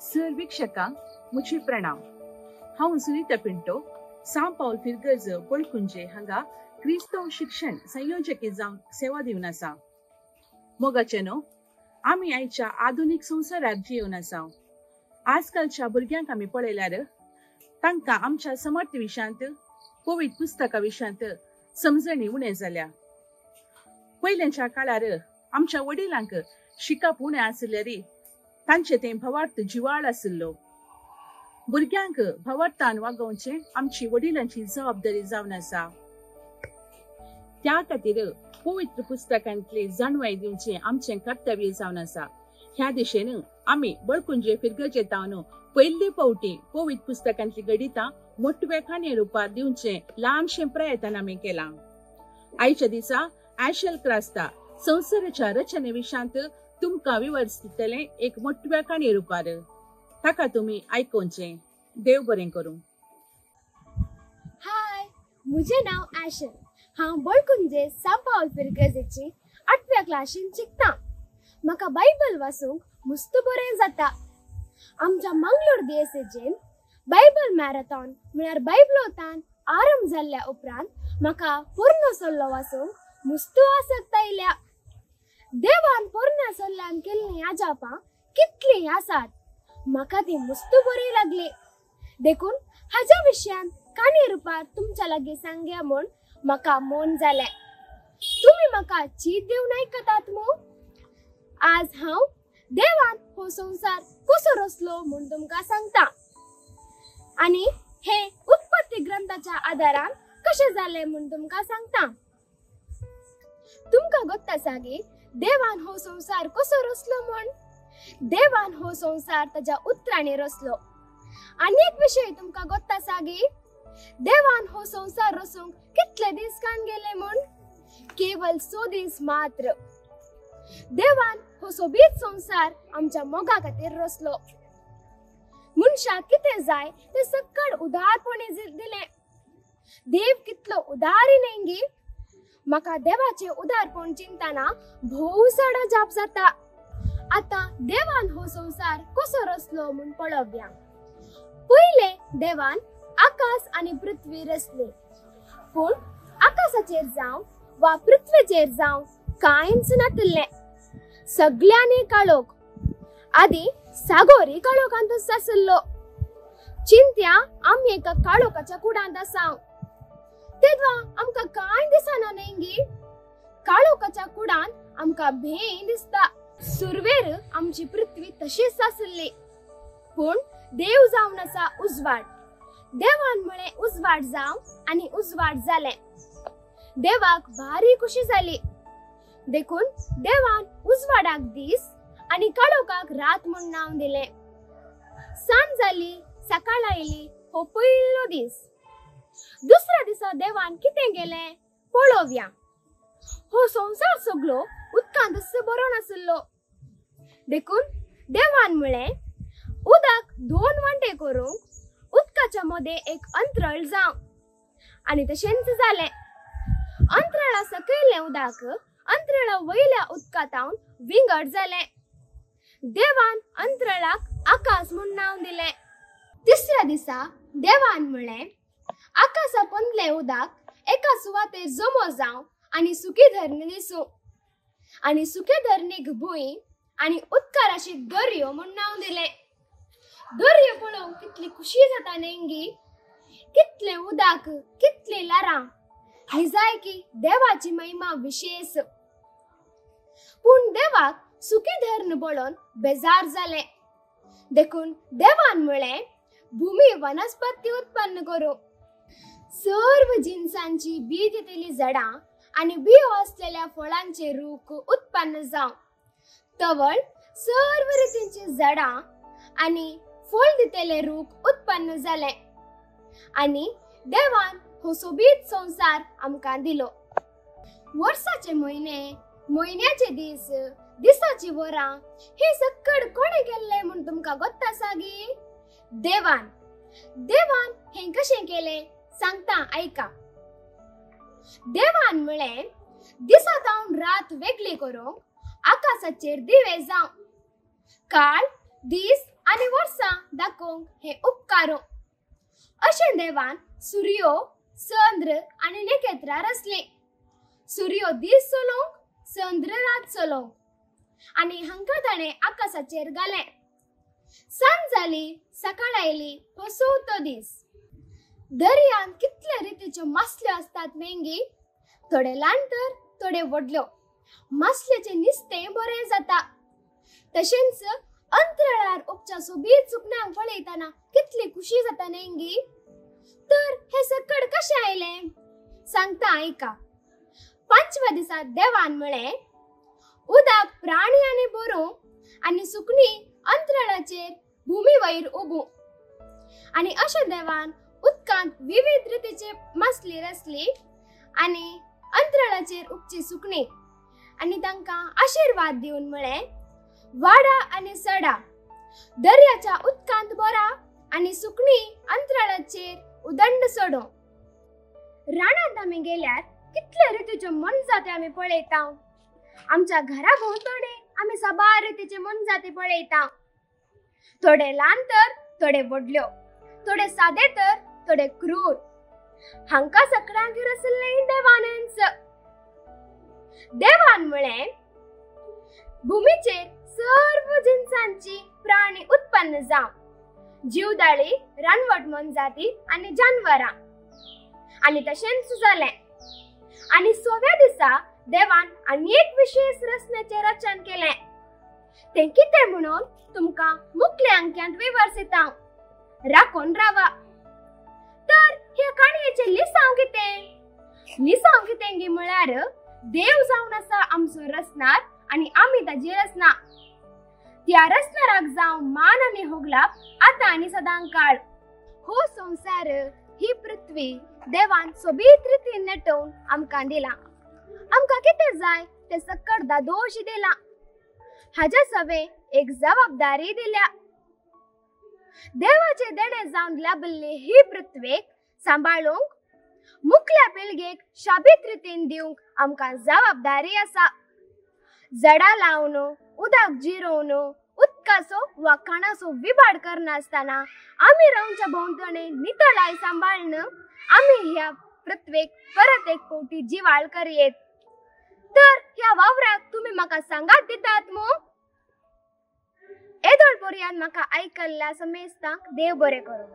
Sir वीक्षकांक मुझे प्रणाम। हांव सुनीता पिंटो सांव पावल फिरगर्ज बळकुंजे हांगा क्रिस्तव शिक्षण संयोजके जावन सेवा दिवन आसा। मोगाचेनो आमी आयच्या आधुनिक संवसाराक जियेवन आसा। आजकालच्या भुरग्यांक आमी पळयल्यार तांकां आमच्या समर्थ विशयांत कोविड पुस्तका विशयांत समजणी उणे जाल्या। पयलेच्या काळार आमच्या वडिलांक शिकप उणें आसल्यारी तांचे ते भवार्थ जिवाळ आशिल्लो। भुरग्यांक भवार्थान वागोवचें आमची वडिलांची जबाबदारी जावन आसा। त्या खातीर पवित्र पुस्तकांतले जाणवाय दिवचें आमचें कर्तव्य जावन आसा। ह्या दिशेन आमी बळकुंजे फिरगजेतावन पयले फावटी पवित्र पुस्तकांतली गणितां मोठवेखाने रुपात दिवचें ल्हानशें प्रयत्न आमी केलां। आयच्या दिसा ॲशेल क्रास्ता संवसाराच्या रचने विशयांत तुमकां विवरतले एक मोठवेखाने रुपार। ताका तुमी आयकोवचें। देव बरें करूं। हाय, मुझे नाव ॲशेल। हांव बळकुंजे सांव पावल फिरगजेची 8व्या क्लासीन शिकता। म्हाका बायबल वाचूंक मस्त बरें जाता। आमच्या मंगळूर DSAचेन बायबल मॅरेथॉन म्हळ्यार बायबलोतान आरंभ जाल्ल्या उपरांत म्हाका पूर्ण सल्लो वाचूंक मस्त आसक्त आयल्या। देवान पोरण्या सल्ल्यान केल्ली याजापां कितली आसात, म्हाका ती मस्त बरी लागली। देखून हाच्या विशयान काणी रुपार तुमच्या लागीं सांगया म्हूण म्हाका मन जालें। तुम्ही म्हाका चीत दिवन आयकतात मू? आज हांव देवान हो संसार कसो रचलो म्हूण तुमकां सांगता आनी हे उत्पत्ती ग्रंथाच्या आदारान कशें जालें म्हूण तुमकां सांगता। तुमकां गोत्त आसा की देवान हो संसार कसो रचलो म्हूण? देवान हो संसार ताच्या उतरांनी रचलो। आनी एक विशय तुमकां गोत्त आसा की देवान हो संसार रचूंक कितले दीस कान गेले म्हूण? केवल 100 दीस मात्र। देवान हो सोबीत संसार आमच्या मोगा खातीर रचलो। मनशाक कितें जाय ते सकट उदारपणे दिलें। देव कितलो उदारी नेंगी। म्हाका देवाचे उदारपण चिंतना भोव सडा जाप जाता। आता देवान हो संसार कसो रचलो म्हूण पळोवया। पयले देवान आकाश आनी पृथ्वी रचली, पूण आकाशाचेर जावं वा पृथ्वीचेर जावं कांयच नासलें। सगळ्यांनी काळोख। आदी सागोरी काळोखांतच आसलो। चिंत्या आमी एका काळोखाच्या कुडांत आसाव। तेदवा आमकां कांय दिसना नेंगी। काळोखाच्या कुडांत आमकां भें दिसता। सुरवेर आमची पृथ्वी तशीच आसली, पूण देव जावन आसा उजवाड। देवान म्हळें उजवाड जावं आनी उजवाड जालें। देवाक भारी खुशी जाली। देखून देवान उजवाडाक दीस आनी काळोखाक रात म्हूण नांव दिलें। सांज जाली, सकाळ आयली हो पयलो दीस। दुसऱ्या दिसा देवान कितें केलें पळोवया। हो संसार सगळो उदकांत बरो नासलो। देखून देवान म्हळें उदक 2 वांटे करूंक उदकाच्या मदें एक अंतराळ जावं, आनी तशेंच जालें। अंतराळा सकयलें उदक अंतराळा वयल्या उदकांतावन विंगड जालें। देवान अंतराळाक आकाश म्हूण नांव दिलें। तिसऱ्या दिसा देवान म्हळें आकाशा पंदलें उदक एका सुवातेर जमो जावं आनी सुकी धरणी दिसूं, आनी सुके धरणीक भुंय आनी उदकार आशिल्लो दर्यो म्हूण नांव दिलें। दर्यो पळोवंक कितली खुशी जाता नेंगी। कितलें उदक, कितली लारां। हे जाय की देवाची महिमा विशेष। पूण देवाक सुकी धरण पळोवन बेजार जालें। देखून देवान म्हळें भूमी वनस्पती उत्पन्न करूं, सर्व जिन्सांची बी दितेली झाडां आनी बियो आसलेल्या फळांचे रूख उत्पन्न जावं। तवळ सर्व रितींची झाडां आनी फळ दितेले रूख उत्पन्न जाले। आनी देवान हो सोबीत संसार आमकां दिलो। वर्साचे म्हयने, म्हयन्याचे दीस, दिसाची वरां हे सकट कोणे केल्ले म्हूण तुमकां गोत्त आसा गी? देवान। देवान हें कशें केलें सांगता आयका। देवान म्हळें दिसातावन रात वेगळी करूंक आकाशाचेर दिवे जावं। काळ, दीस आणि वर्सां दाखोवंक हे उपकारो. अशें देवान सूर्यो, चंद्र आणि नखेत्रां रचले. सूर्यो दीस चलोवंक, चंद्र रात चलोवंक, आणि हांकां ताणें आकाशाचेर घालें. सांज जाली, सकाळ आयली, हो चवथो दीस. दर्यान कितले रितीच्यो मासल्यो असतात नेंगी, थोडे ल्हान तर थोडे व्हडल्यो. मासल्याचें नुस्तें बरें जाता. तशेंच अंतराळार उपच्या सोबीत सुकण्यांक पळयतना कितली खुशी जाता नेंगी. तर हे सकट कशें आयलें सांगता आयका. 5व्या दिसा देवान म्हळें, उदक प्राणी आनी बरो आनी सुकणी अंतराळाचेर भूमी वयर उबू. आनी अशें देवान उदकांत विविध रितीचे मासली रचली आनी अंतराळाचेर उपची सुकणी, आनी तांकां आशीर्वाद दिवन म्हळें, वाडा आनी सडा, दर्याच्या उदकांत बरा आनी सुकणी अंतराळाचेर उदंड सोडो. रानांत आमी गेल्यार कितले रितीच्यो मनजाती आमी पळयता. आमच्या घरा भोंवतणी आमी साबार रितीचे मनजाती पळयता. थोडे ल्हान तर थोडे व्हडल्यो, थोडे सादे तर थोडे क्रूर. हांकां सगळ्यांक रचलें देवानच. देवान म्हळें, भुमीचेर सर्व जिन्सांची प्राणी उत्पन्न जावं, जीवदाळी, रानवट मनजाती आनी जानवरां. आनी तशेंच जालें. आनी 6व्या दिसा देवान आनी एक विशेष रचनेचें रचन केलें. तें कितें म्हणून तुमकां मुखल्या अंक्यांत विवरसिता. राखून रावा. तर ह्या काणयेचें लिसांव कितें? लिसांव कितें गी म्हळ्यार देव जावन आसा आमचो रचणार आनी आमी ताजी रचना. त्या रचणाराक जावं मान आनी होगलाप आतां आनी सदांकाळ. हो संसार, ही पृथ्वी देवान सोबीत रितीन नेटोवन आमकां दिला. आमकां कितें जाय तें सकट दादोशी दिला. हाच्या सवे एक जबाबदारी दिल्या. देवाचे देणे जावन लाभल्ली ही पृथ्वीक सांबाळूंक, मुखल्या पिळगेक शाबीत रितीन दिवंक आमकां जबाबदारी आसा. झाडां लावन, उदक जिरोवन, उदकाचो वा काणाचो विभाड करनासतना आमी रावच्या भोंवतणी नितळाय सांबाळन आमी ह्या पृथ्वीक परत एक फावटी जिवाळ करयेत. तर ह्या वावराक तुमी म्हाका सांगात दितात मू? येदोळ पर्यंत म्हाका आयकल्ल्या समेस्तांक देव बरें करूं.